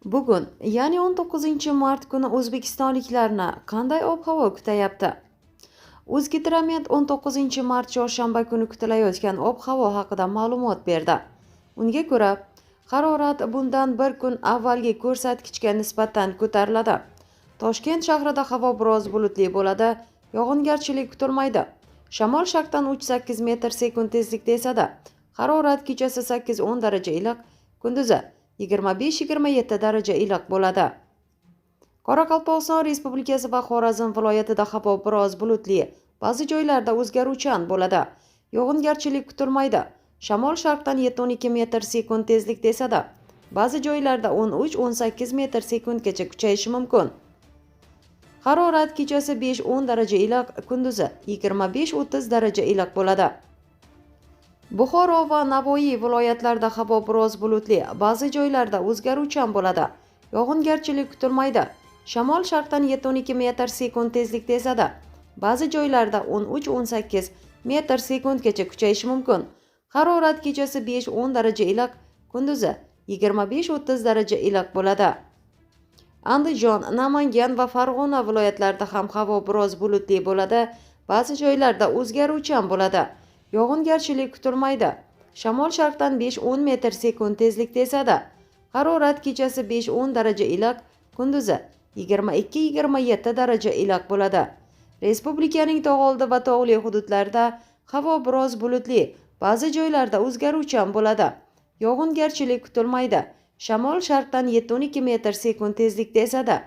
Bugun, ya'ni 19-mart kuni o'zbekistonliklarni qanday ob-havo kutayapti? O'zgidromet 19-mart chorshanba kuni kutilayotgan ob-havo haqida ma'lumot berdi. Unga ko'ra, harorat bundan bir kun avvalgi ko'rsatkichga nisbatan ko'tariladi. Toshkent shahrida havo biroz bulutli bo'ladi, yog'ingarchilik kutilmaydi. Shamol sharqdan 3-8 metr sekund tezlikda esadi. Harorat kechasi 8-10 daraja iliq, kunduzi 25-27 daraja iliq bo'ladi. Qoraqalpog'iston Respublikasi va Xorazm viloyatida havo biroz bulutli, ba'zi joylarda o'zgaruvchan bo'ladi. Yog'ingarchilik kutilmaydi. Shamol sharqdan 7-12 metr sekund tezlikda esadi. Ba'zi joylarda 13-18 metr sekundgacha kuchayishi mumkin. Harorat kechasi 5-10 daraja iliq, kunduzi 25-30 daraja iliq bo'ladi. Buxoro va Navoiy viloyatlarida havo biroz bulutli, ba'zi joylarda o'zgaruvchan bo'ladi. Yog'ingarchilik kutilmaydi. Shamol sharqdan 7-12 metr sekund tezlikda esadi. Ba'zi joylarda 13-18 metr sekundgacha kuchayishi mumkin. Harorat kechasi 5-10 daraja iliq, kunduzi 25-30 daraja iliq bo'ladi. Andijon, Namangan va Farg'ona viloyatlarida ham havo biroz bulutli bo'ladi, ba'zi joylarda o'zgaruvchan bo'ladi. Yog'ingarchilik kutilmaydi. Shamol sharqdan 5-10 metr sekund tezlikda esadi. Harorat kechasi 5-10 daraja iliq, kunduzi 22-27 daraja iliq bo'ladi. Respublikaning tog'oldi va tog'li hududlarida havo biroz bulutli, ba'zi joylarda o'zgaruvchan bo'ladi. Yog'ingarchilik kutilmaydi. Shamol sharqdan 7-12 metr sekund tezlikda esadi.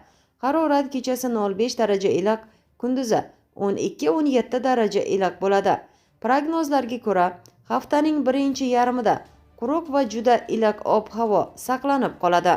Harorat kechasi 0-5 daraja iliq, kunduzi 12-17 daraja iliq bo'ladi. Prognozlarga ko'ra, haftaning birinchi yarmida quruq va juda iliq ob-havo saqlanib qoladi.